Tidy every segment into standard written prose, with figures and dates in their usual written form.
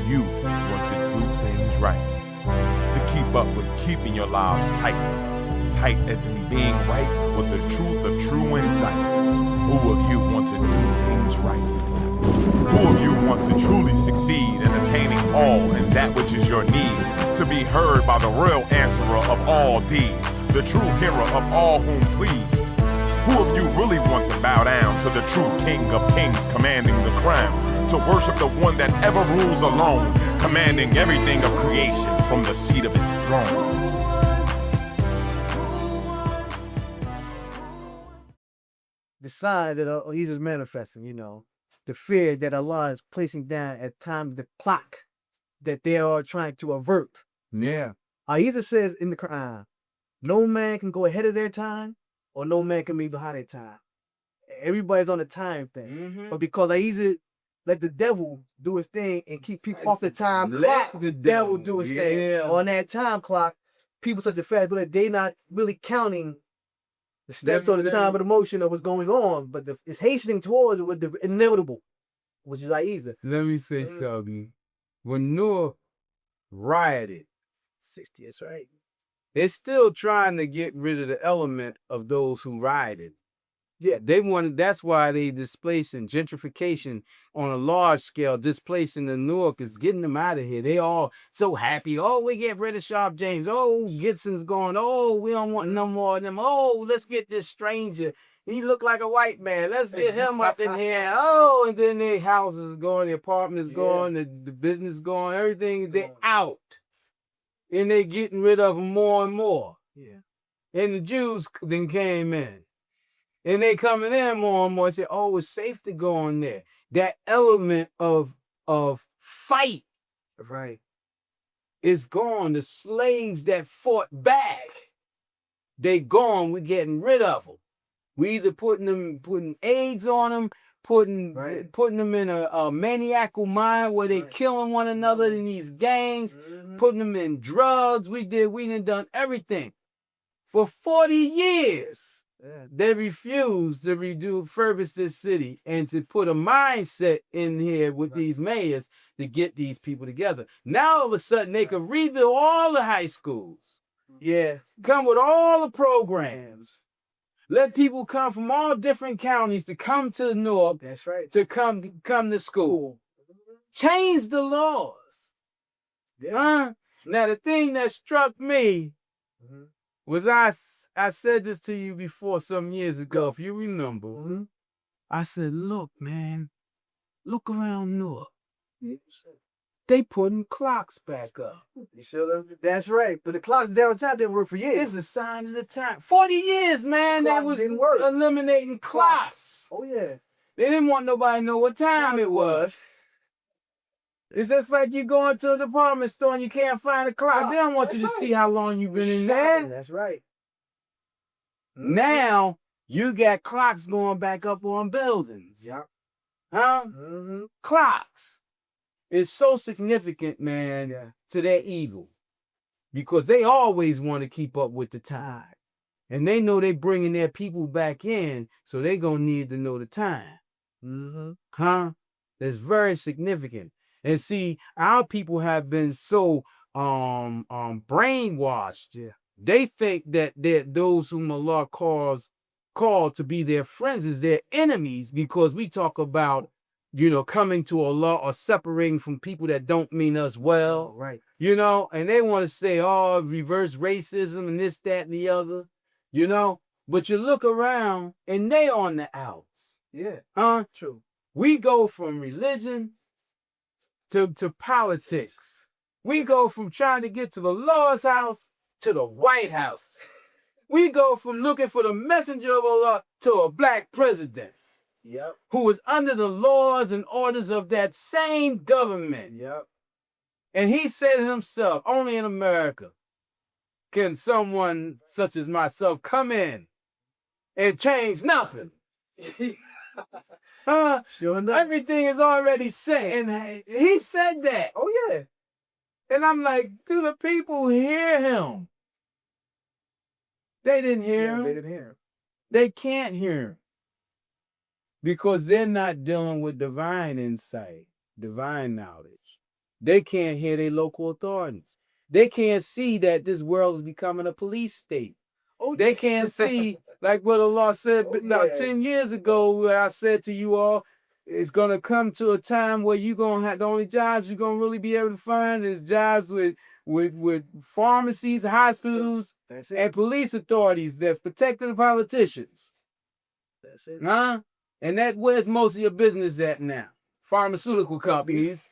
you want to do things right? To keep up with keeping your lives tight. Tight as in being right with the truth of true insight. Who of you want to do things right? Who of you want to truly succeed in attaining all and that which is your need? To be heard by the real answerer of all deeds, the true hearer of all whom pleads. Who of you really want to bow down to the true King of Kings commanding the crown? To worship the one that ever rules alone, commanding everything of creation from the seat of its throne. The sign that he's just manifesting, you know, the fear that Allah is placing down at times the clock that they are trying to avert. Yeah. Ahezaah says in the Quran, no man can go ahead of their time or no man can be behind their time. Everybody's on the time thing. But because Ahezaah let the devil do his thing and keep people off the time clock, the devil do his thing. On that time clock, people such a fast, but they not really counting the steps or the time of the motion of what's going on, but it's hastening towards it with the inevitable, which is Ahezaah. Let me say something. When Noah rioted, 60, that's right. they're still trying to get rid of the element of those who rioted. Yeah. That's why they displacing gentrification on a large scale, displacing the Newarkers, getting them out of here. They all so happy. Oh, we get rid of Sharp James. Oh, Gibson's going. Oh, we don't want no more of them. Oh, let's get this stranger. He look like a white man. Let's get him up in here. Oh, and then their houses going, the apartments going, the business going, everything, they out. And they getting rid of them more and more. Yeah. And the Jews then came in. And they coming in more and more and say, oh, it's safe to go in there. That element of fight, right, is gone. The slaves that fought back, they gone. We're getting rid of them. We either putting AIDS on them, putting them in a maniacal mind where they killing one another in these gangs, putting them in drugs. We done everything. For 40 years. They refuse to refurbish this city and to put a mindset in here with these mayors to get these people together. Now all of a sudden they could rebuild all the high schools. Yeah. Come with all the programs. Let people come from all different counties to come to the north. That's right. To come to school. Change the laws. Yeah. Now the thing that struck me was I said this to you before some years ago, if you remember. I said, look, man, look around North. They putting clocks back up. You sure? That's right. But the clocks downtown didn't work for years. It's a sign of the time. 40 years, man, they was eliminating clocks. Oh, yeah. They didn't want nobody to know what time it was. It's just like you go into a department store and you can't find a clock. They don't want you to see how long you've been in there. That's right. Now, you got clocks going back up on buildings. Yep. Huh? Clocks. It's so significant, man, to their evil. Because they always want to keep up with the tide. And they know they bringing their people back in, so they going to need to know the time. Huh? That's very significant. And see, our people have been so brainwashed. Yeah. They think that those whom Allah called to be their friends is their enemies, because we talk about, coming to Allah or separating from people that don't mean us well. Right. And they want to say, oh, reverse racism and this, that, and the other, But you look around and they on the outs. Yeah. Huh? True. We go from religion to politics. We go from trying to get to the Lord's house to the White House. We go from looking for the messenger of Allah to a black president. Yep. Who is under the laws and orders of that same government. Yep. And he said himself, only in America can someone such as myself come in and change nothing. Sure enough. Everything is already set. And he said that. Oh, yeah. And I'm like, do the people hear him? They didn't hear him. They didn't hear him. They can't hear him. Because they're not dealing with divine insight, divine knowledge. They can't hear their local authorities. They can't see that this world is becoming a police state. Oh, they can't see, like what Allah said about 10 years ago, where I said to you all, it's going to come to a time where you're going to have the only jobs you're going to really be able to find is jobs with pharmacies, hospitals, and police authorities that's protecting the politicians. That's it. Huh? And where's most of your business at now? Pharmaceutical companies,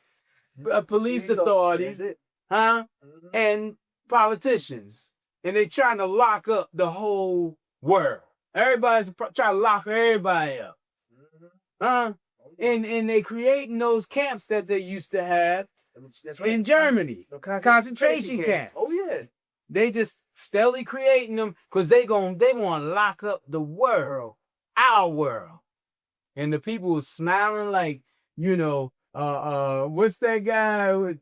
police authorities, huh? Mm-hmm. And politicians. And they trying to lock up the whole world. Everybody's trying to lock everybody up. Mm-hmm. Huh? And they creating those camps that they used to have in Germany. Concentration camps. Oh, yeah. They just steadily creating them because they want to lock up the world, our world. And the people were smiling like, what's that guy with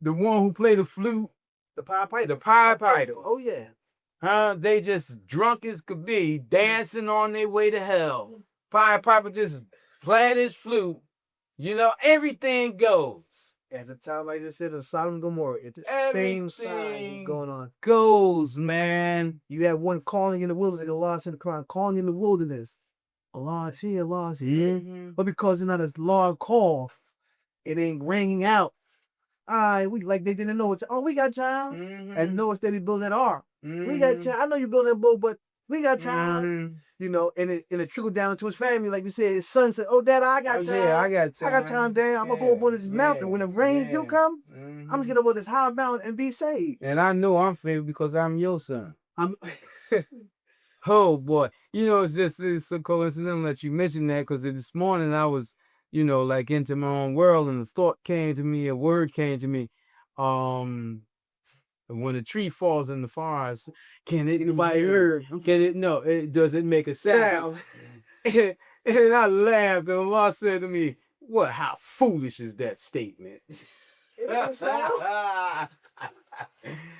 the one who played the flute? The Pied Piper. The Pied Piper. Oh, yeah. They just drunk as could be, dancing on their way to hell. Pied Piper just playing his flute. Everything goes. As a time, like I just said, in Sodom and Gomorrah, it's the same sign going on. Goes, man. You have one calling in the wilderness, like Allah said in the Quran, calling in the wilderness. Allah is here, Allah is here. Mm-hmm. But because it's not a loud call, it ain't ringing out. Like they didn't know it's, we got time. Mm-hmm. As Noah steady building that ark. Mm-hmm. We got time. I know you're building that boat, but we got time. Mm-hmm. And it trickled down to his family. Like you said, his son said, Dad, I got time. Yeah, I got time. I got time, Dad. I'm going to go up on this mountain. When the rains do come, I'm going to get up on this high mountain and be saved. And I know I'm favored because I'm your son. Oh, boy. It's so coincidental that you mentioned that because this morning I was, like into my own world and a thought came to me, a word came to me. When a tree falls in the forest, can it does it make a sound? And I laughed and Allah said to me, how foolish is that statement?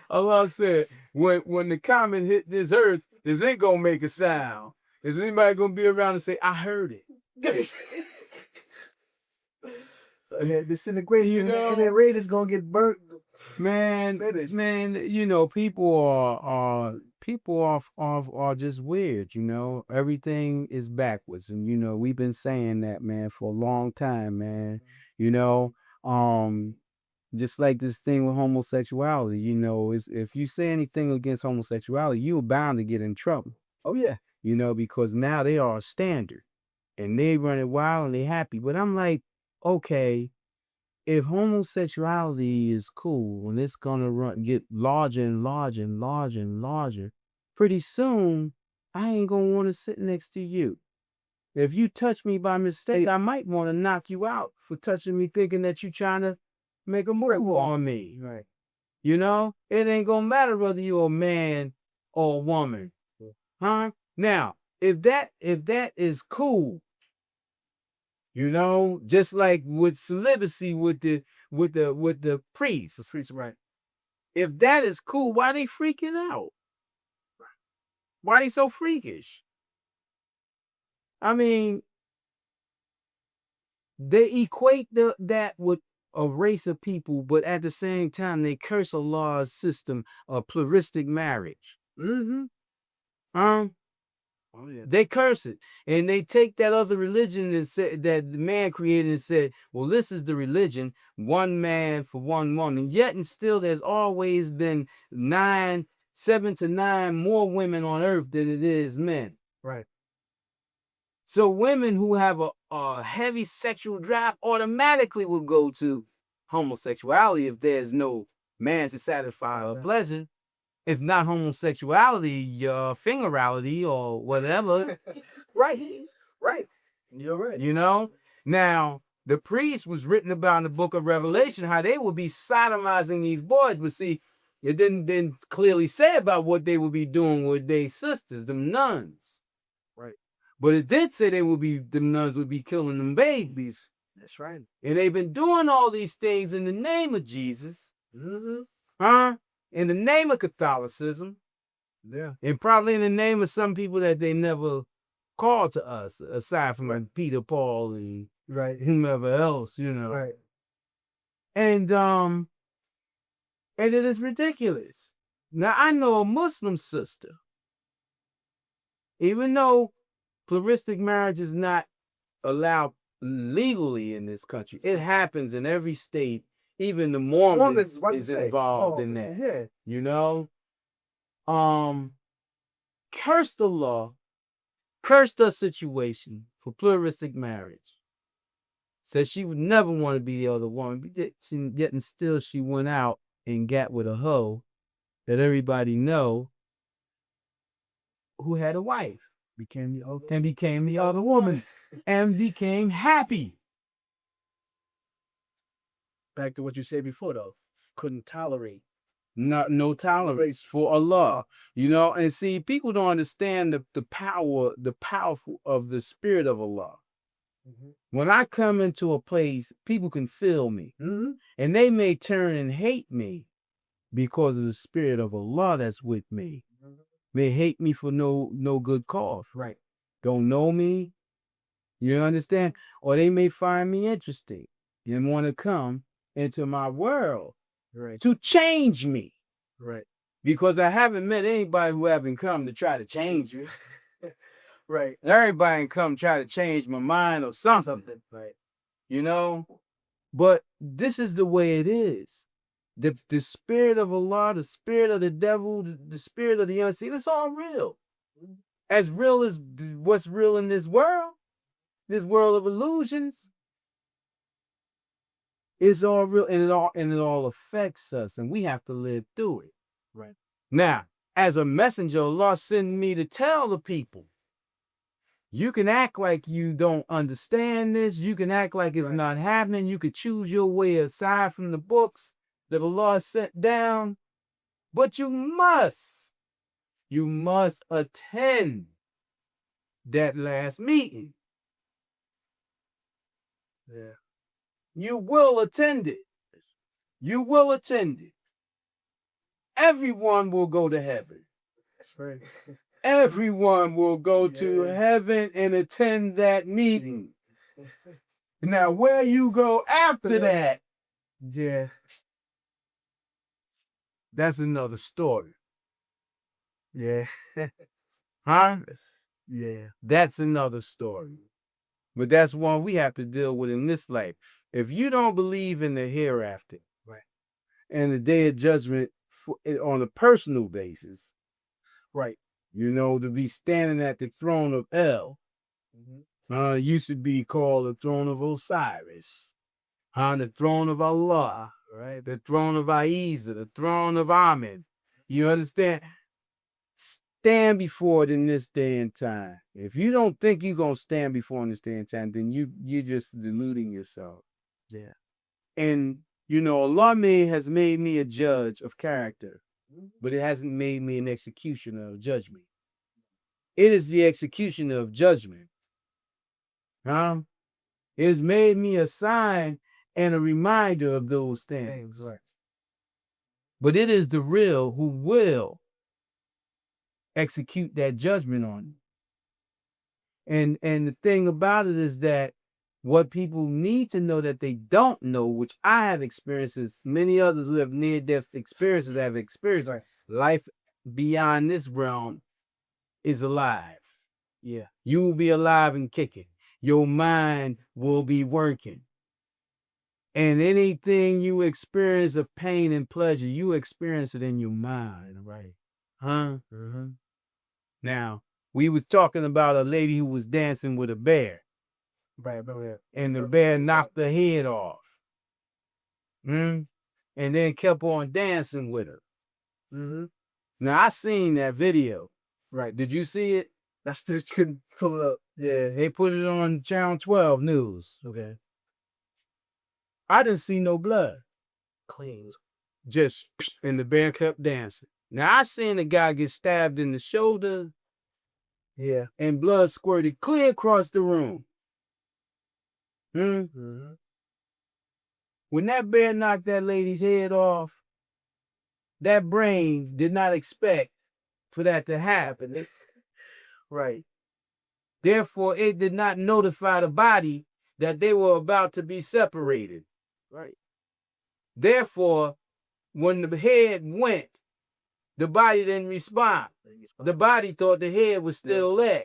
Allah said, when the comet hit this earth, this ain't gonna make a sound. Is anybody gonna be around and say, I heard it? Disintegration, and that raid is gonna get burnt. Man, people are just weird, Everything is backwards. And we've been saying that, man, for a long time, man. Just like this thing with homosexuality, if you say anything against homosexuality, you're bound to get in trouble. Oh, yeah. Because now they are a standard and they run it wild and they happy. But I'm like, okay, if homosexuality is cool and it's gonna get larger and larger and larger and larger, pretty soon I ain't gonna want to sit next to you. If you touch me by mistake, I might want to knock you out for touching me, thinking that you're trying to make a move on me. Right. It ain't gonna matter whether you're a man or a woman. Huh? Now, if that is cool, just like with celibacy with the priests. The priests, right. If that is cool, why they freaking out? Why they so freakish? I mean, they equate that with a race of people, but at the same time, they curse Allah's system of pluralistic marriage. Mm-hmm. Oh, yeah. They curse it. And they take that other religion and say that the man created and said, well, this is the religion, one man for one woman. Yet and still there's always been 7 to 9 more women on earth than it is men. Right. So women who have a heavy sexual drive automatically will go to homosexuality if there's no man to satisfy her pleasure. If not homosexuality, fingerality or whatever. Right. You're right. Now, the priest was written about in the book of Revelation, how they would be sodomizing these boys. But see, it didn't clearly say about what they would be doing with their sisters, them nuns. Right. But it did say them nuns would be killing them babies. That's right. And they've been doing all these things in the name of Jesus. Mm-hmm. In the name of Catholicism. Yeah. And probably in the name of some people that they never called to us, aside from Peter, Paul, and right, whomever else, Right. And it is ridiculous. Now I know a Muslim sister, even though pluralistic marriage is not allowed legally in this country, it happens in every state. Even the Mormons is involved in that. Yeah. You know, cursed the law, cursed the situation for pluralistic marriage. Said she would never want to be the other woman, but yet and still she went out and got with a hoe that everybody know who had a wife, became the other woman, and became happy. Back to what you said before, though. Couldn't tolerate. No tolerance for Allah. You know, and see, people don't understand the powerful of the spirit of Allah. Mm-hmm. When I come into a place, people can feel me. Mm-hmm. And they may turn and hate me because of the spirit of Allah that's with me. Mm-hmm. They hate me for no good cause. Right. Don't know me. You understand? Or they may find me interesting and want to come into my world. Right. To change me. Right. Because I haven't met anybody who haven't come to try to change you. Right. Everybody can come try to change my mind or something. Right. You know? But this is the way it is. The spirit of Allah, the spirit of the devil, the spirit of the unseen, it's all real. As real as what's real in this world of illusions. It's all real, and it all affects us, and we have to live through it. Right. Now, as a messenger, Allah sent me to tell the people. You can act like you don't understand this. You can act like it's not happening. You could choose your way aside from the books that Allah sent down. But you must attend that last meeting. Yeah. You will attend it. You will attend it. Everyone will go to heaven. That's right. Everyone will go to heaven and attend that meeting. Now, where you go after that, yeah, that's another story. Yeah. Huh? Yeah. That's another story. But that's one we have to deal with in this life. If you don't believe in the hereafter, right, and the day of judgment on a personal basis, right, you know, to be standing at the throne of El, it used to be called the throne of Osiris, the throne of Allah, right, the throne of Ahezaah, the throne of Ahmed. You understand? Stand before it in this day and time. If you don't think you're going to stand before in this day and time, then you're just deluding yourself. Yeah. And, you know, Allah has made me a judge of character, but it hasn't made me an executioner of judgment. It is the executioner of judgment. It has made me a sign and a reminder of those things. Right. But it is the real who will execute that judgment on you. And the thing about it is that what people need to know that they don't know, which I have experienced, as many others who have near-death experiences have experienced, life beyond this realm is alive. Yeah. You will be alive and kicking. Your mind will be working. And anything you experience of pain and pleasure, you experience it in your mind, right? Huh? Mm-hmm. Now, we was talking about a lady who was dancing with a bear. Right. And the bear knocked her head off. And then kept on dancing with her. Mm-hmm. Now, I seen that video. Right. Did you see it? I still couldn't pull it up. Yeah. They put it on Channel 12 News. Okay. I didn't see no blood. Clean. Just, and the bear kept dancing. Now, I seen the guy get stabbed in the shoulder. Yeah. And blood squirted clear across the room. Mm-hmm. When that bear knocked that lady's head off, that brain did not expect for that to happen. Right. Therefore, it did not notify the body that they were about to be separated. Right. Therefore, when the head went, the body didn't respond. The body thought the head was still there.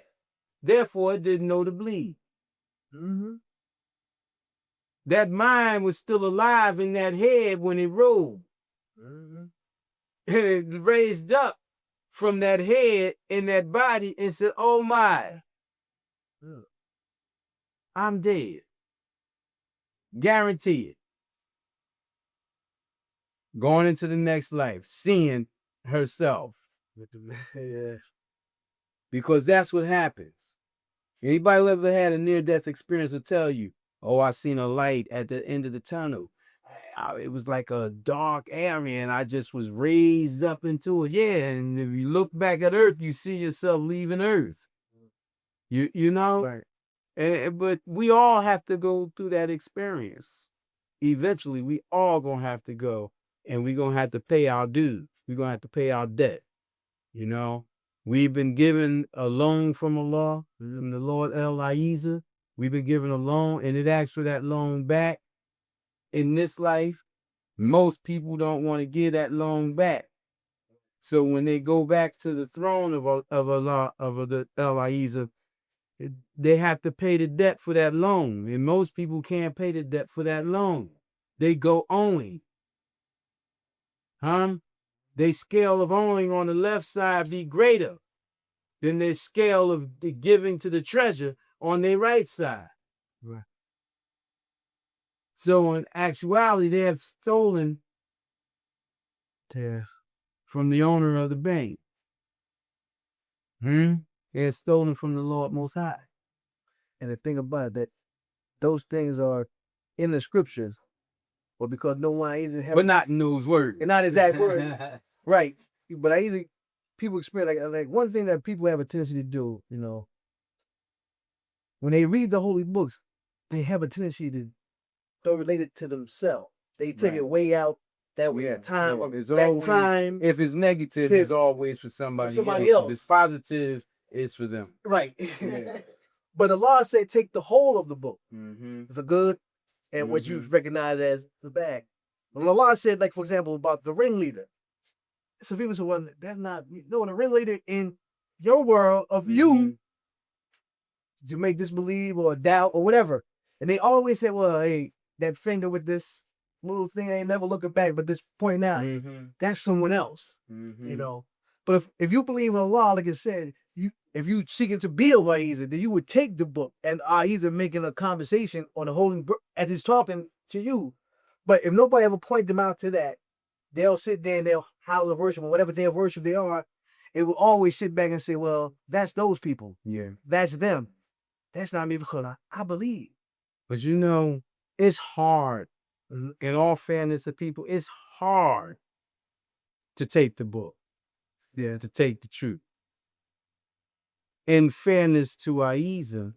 Therefore, it didn't know to bleed. That mind was still alive in that head when it rolled. And it raised up from that head in that body and said, oh my, I'm dead. Guaranteed. Going into the next life, seeing herself. Because that's what happens. Anybody who ever had a near-death experience will tell you, oh, I seen a light at the end of the tunnel. It was like a dark area and I just was raised up into it. Yeah, and if you look back at Earth, you see yourself leaving Earth. You know? Right. But we all have to go through that experience. Eventually, we all gonna have to go and we're gonna have to pay our dues. We're gonna have to pay our debt. You know? We've been given a loan from Allah, from the Lord Ahezaah. We've been given a loan and it asks for that loan back. In this life, most people don't want to give that loan back. So when they go back to the throne of Allah, of the Ahezaah, they have to pay the debt for that loan. And most people can't pay the debt for that loan. They go owing. Their scale of owing on the left side be greater than their scale of the giving to the treasure on their right side. Right. So in actuality, they have stolen from the owner of the bank. They have stolen from the Lord Most High. And the thing about it, that those things are in the scriptures, or because no one isn't having, but not in those words. And not exact words. Right. But people experience like one thing that people have a tendency to do, you know, when they read the holy books, they have a tendency to don't relate it to themselves. They take it way out that way. Time or it's that always, time. If it's negative, it's always for somebody else. If it's positive, it's for them. Right. Yeah. But the law said take the whole of the book, the good and what you recognize as the bad. When the law said, like for example, about the ringleader, some people say, well, that's not no the ringleader in your world of you to make disbelieve or doubt or whatever. And they always say, well, hey, that finger with this little thing ain't never looking back, but this pointing out, that's someone else. You know. But if you believe in Allah, like I said, if you seeking to be a Ahezaah, then you would take the book and Ahezaah making a conversation on the holy book as he's talking to you. But if nobody ever point them out to that, they'll sit there and they'll holler worship or whatever their worship they are. It will always sit back and say, well, that's those people. Yeah. That's them. That's not me because I believe. But you know, it's hard. In all fairness to people, it's hard to take the book. Yeah. To take the truth. In fairness to Ahezaah,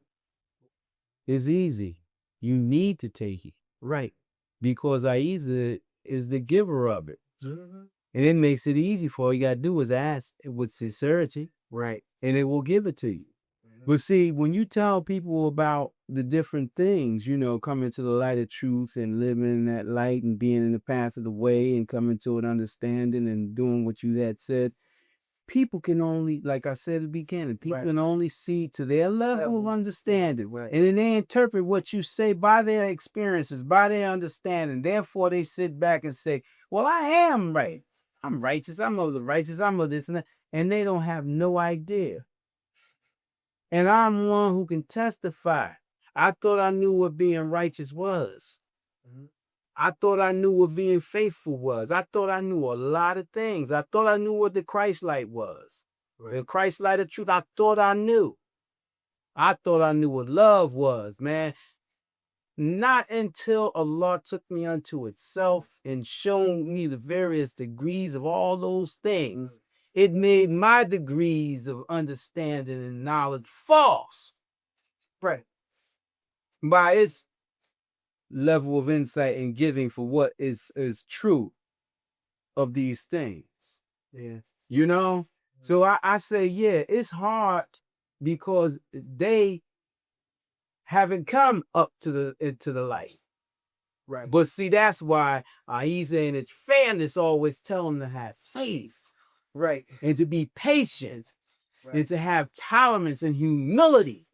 it's easy. You need to take it. Right. Because Ahezaah is the giver of it. And it makes it easy for you. Got to do is ask with sincerity. Right. And it will give it to you. But see, when you tell people about the different things, you know, coming to the light of truth and living in that light and being in the path of the way and coming to an understanding and doing what you had said, people can only, like I said at the beginning, people can only see to their level of understanding. And then they interpret what you say by their experiences, by their understanding. Therefore, they sit back and say, well, I am right. I'm righteous. I'm of the righteous. I'm of this and that. And they don't have no idea. And I'm one who can testify. I thought I knew what being righteous was. I thought I knew what being faithful was. I thought I knew a lot of things. I thought I knew what the Christ light was. The Christ light of truth, I thought I knew. I thought I knew what love was, man. Not until Allah took me unto itself and showed me the various degrees of all those things, it made my degrees of understanding and knowledge false. Right. By its level of insight and giving for what is true of these things. Yeah. You know? So I say, yeah, it's hard because they haven't come up to the light. Right. But see, that's why Ahezaah in its fairness always tell them to have faith. Right. And to be patient. Right. And to have tolerance and humility.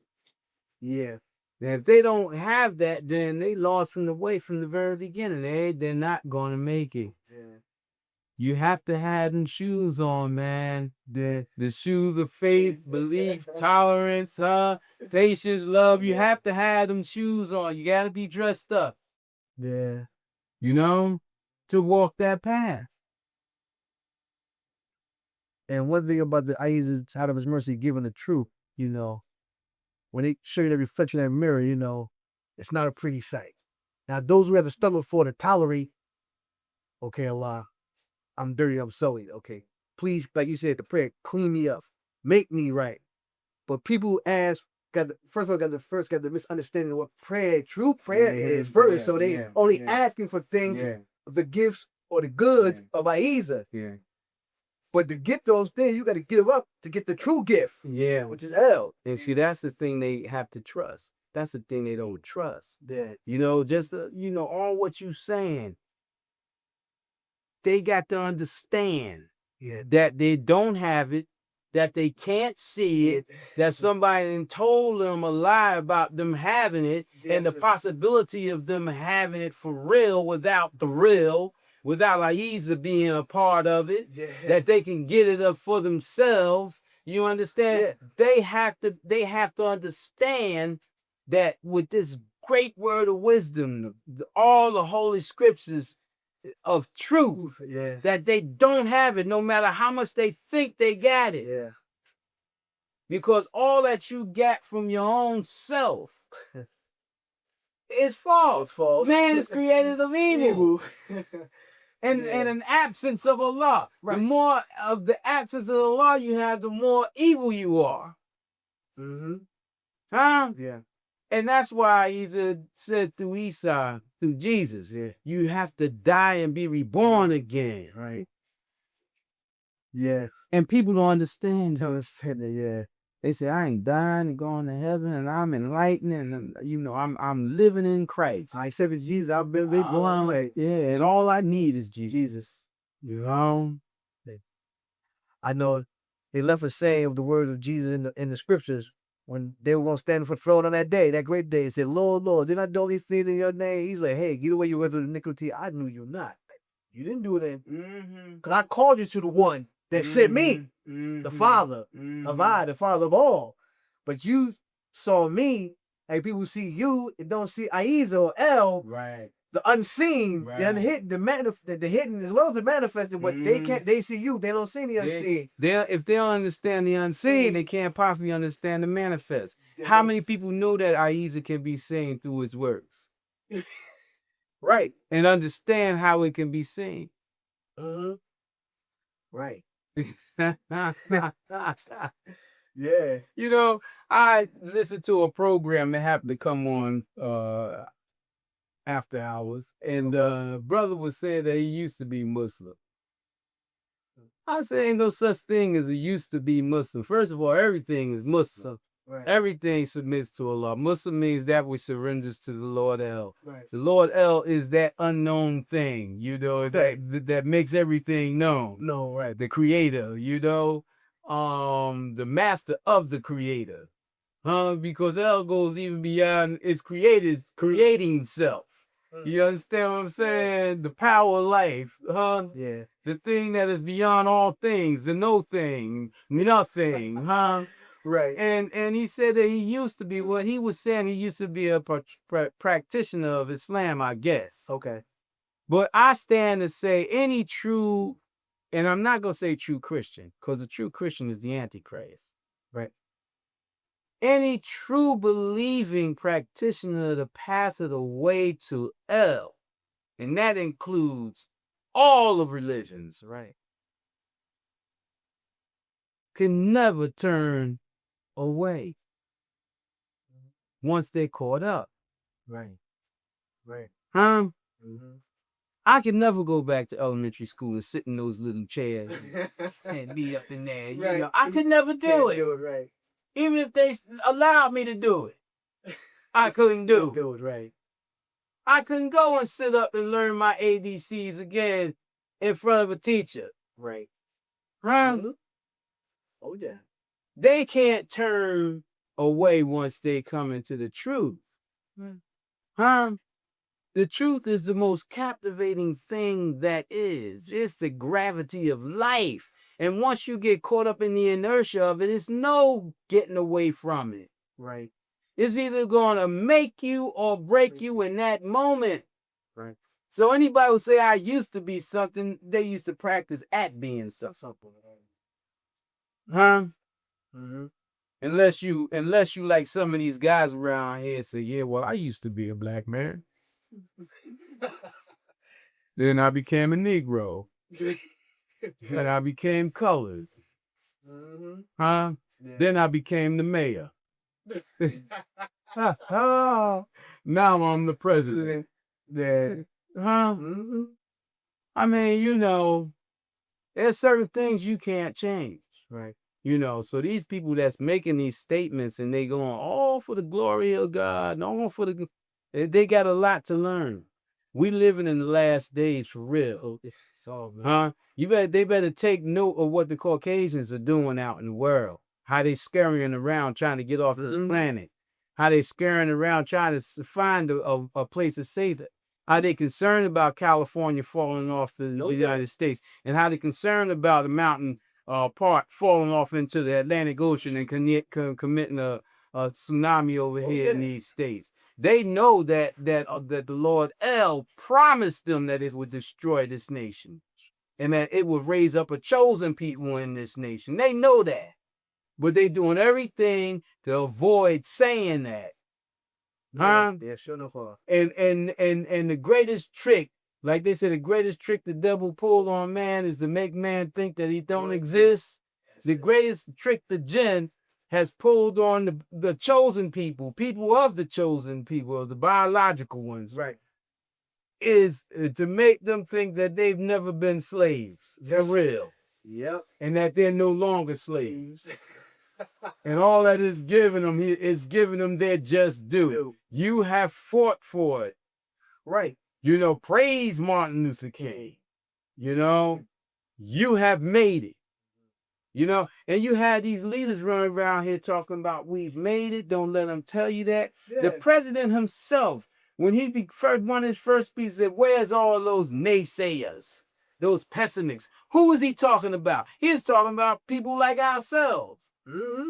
Yeah. And if they don't have that, then they lost from the way from the very beginning. They're not going to make it. Yeah. You have to have them shoes on, man. The shoes of faith, belief, tolerance, patience, love. You have to have them shoes on. You got to be dressed up. Yeah. You know, to walk that path. And one thing about the Ahezaah, out of his mercy, giving the truth, you know, when they show you the reflection in that mirror, you know, it's not a pretty sight. Now, those who have to struggle for to tolerate, okay, Allah, I'm dirty, I'm sullied, okay. Please, like you said, the prayer, clean me up, make me right. But people who ask, got the misunderstanding of what prayer, true prayer is first. So they only asking for things, the gifts or the goods of Ahezaah. Yeah. But to get those things, you got to give up to get the true gift. Yeah. Which is hell. And see, that's the thing they have to trust. That's the thing they don't trust. That, you know, just, you know, all what you saying. They got to understand that they don't have it, that they can't see it, that somebody told them a lie about them having it, and the possibility of them having it for real without the real, without Ahezaah being a part of it, that they can get it up for themselves. You understand? They have to understand that with this great word of wisdom, all the holy scriptures of truth, that they don't have it no matter how much they think they got it. Yeah. Because all that you got from your own self is false. It's false. Man is created of evil. And an absence of Allah. Right. The more of the absence of Allah you have, the more evil you are. Mm-hmm. Huh? Yeah. And that's why he said through Isa, through Jesus, you have to die and be reborn again. Right. Yes. And people don't understand. Yeah. They say, I ain't dying and going to heaven and I'm enlightened and, you know, I'm living in Christ. I accepted Jesus. I've been born. Yeah, and all I need is Jesus. You know? I know they left a saying of the word of Jesus in the scriptures when they were going to stand for the throne on that day, that great day. It said, Lord, Lord, did I do all these things in your name? He's like, hey, get away your words of iniquity. I knew you not. You didn't do it then. Because I called you to the one that sent me, the Father of I, the Father of all. But you saw me, and people see you and don't see Ahezaah or El, the unseen, the unhidden, the hidden as well as the manifested. But they can't. They see you. They don't see the unseen. If they don't understand the unseen, they can't possibly understand the manifest. How many people know that Ahezaah can be seen through his works? Right. And understand how it can be seen. Right. Yeah. You know, I listened to a program that happened to come on after hours, and brother was saying that he used to be Muslim. I said ain't no such thing as a used to be Muslim. First of all, everything is Muslim. Right. Everything submits to Allah. Muslim means that which surrenders to the Lord El. Right. The Lord El is that unknown thing, you know, that makes everything known. No, right. The creator, you know, the master of the creator. Because El goes even beyond its creating self. You understand what I'm saying? The power of life, Yeah. The thing that is beyond all things, the no thing, nothing, Right. And he said that he used to be, what he was saying, he used to be a practitioner of Islam, I guess. Okay. But I stand to say any true, and I'm not going to say true Christian, because a true Christian is the Antichrist. Right. Any true believing practitioner of the path of the way to El, and that includes all of religions, right, can never turn away once they're caught up. Right. Right. I can never go back to elementary school and sit in those little chairs and be up in there. Right. You know, I could never do it. Right. Even if they allowed me to do it, I couldn't do it. Right. I couldn't go and sit up and learn my ABCs again in front of a teacher. Right. Huh? Mhm. Oh yeah. They can't turn away once they come into the truth. Huh? The truth is the most captivating thing that is. It's the gravity of life. And once you get caught up in the inertia of it, it's no getting away from it. Right. It's either going to make you or break you in that moment. Right. So anybody who say I used to be something, they used to practice at being something. Huh? Mm-hmm. Unless you like some of these guys around here say, yeah, well, I used to be a black man. Then I became a Negro. And I became colored. Mm-hmm. Huh? Yeah. Then I became the mayor. Now I'm the president. Yeah. Huh? Mm-hmm. I mean, you know, there's certain things you can't change. Right. You know, so these people that's making these statements and they going all for the glory of God, and all for the, they got a lot to learn. We living in the last days for real. Huh? They better take note of what the Caucasians are doing out in the world. How they scurrying around trying to get off this planet. How they scurrying around trying to find a place to save it. How they concerned about California falling off the United States, and how they concerned about the mountain part falling off into the Atlantic Ocean and committing a tsunami over here in these states. They know that the Lord El promised them that it would destroy this nation and that it would raise up a chosen people in this nation. They know that, but they doing everything to avoid saying that. Huh? Yeah, sure enough. And the greatest trick, like they said, the greatest trick the devil pulled on man is to make man think that he don't exist. The greatest trick the jinn has pulled on the chosen people of the chosen people, the biological ones, Right, is to make them think that they've never been slaves, for real. Yep. And that they're no longer slaves. And all that is giving them their just due. You have fought for it. Right. You know, praise Martin Luther King. You know, you have made it. You know, and you had these leaders running around here talking about we've made it. Don't let them tell you that. Yeah. The president himself, when he one of his first speeches, said, "Where's all those naysayers, those pessimists?" Who was he talking about? He was talking about people like ourselves,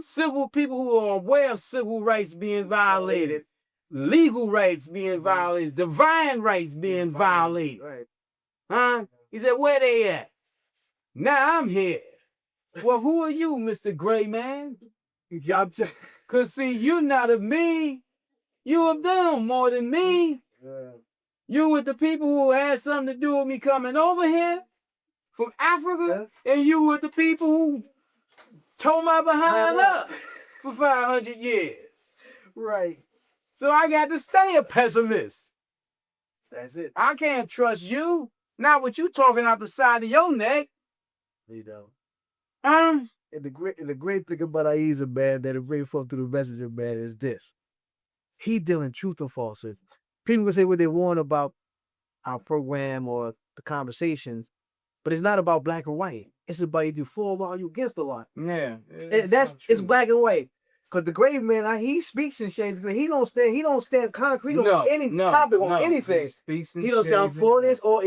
civil people who are aware of civil rights being violated, legal rights being violated, divine rights being violated. Right. Huh? He said, "Where they at? Now I'm here." Well, who are you, Mr. Gray Man? Because, see, you're not of me. You of them more than me. Yeah. You with the people who had something to do with me coming over here from Africa, and you with the people who tore my behind up for 500 years. Right. So I got to stay a pessimist. That's it. I can't trust you. Not with you talking out the side of your neck. You know. Um, And the great thing about Ahezaah, man, that it brings forth through the messenger, man, is this. He dealing truth or falsehood. People can say what they want about our program or the conversations, but it's not about black and white. It's about either you for law or you against the law. yeah. It's black and white. Because the grave man, he speaks in shades of gray. He don't stand concrete on any topic, on anything. He don't say I'm for this or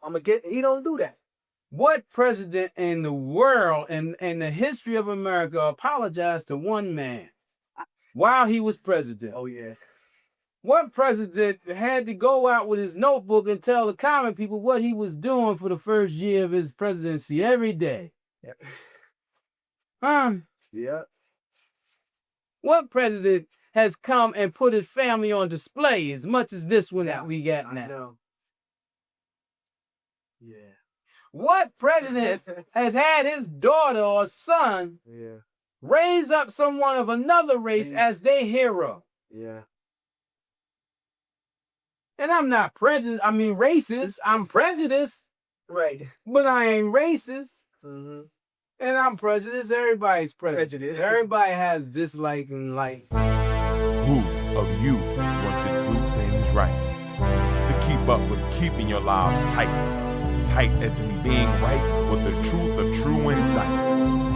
I'm against. He don't do that. What president in the world and the history of America apologized to one man while he was president? Oh, yeah. What president had to go out with his notebook and tell the common people what he was doing for the first year of his presidency every day? Yep. Yeah. What president has come and put his family on display as much as this one that we got now? I know. Yeah. What president has had his daughter or son raise up someone of another race as their hero? Yeah. And I'm not prejudiced. I mean racist. I'm prejudiced. Right. But I ain't racist. Mm-hmm. And I'm prejudiced. Everybody's prejudiced. Everybody has dislike in life. Who of you want to do things right? keep up with keeping your lives tight. Tight as in being right with the truth of true insight.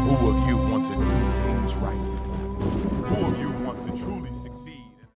Who of you want to do things right? Who of you want to truly succeed?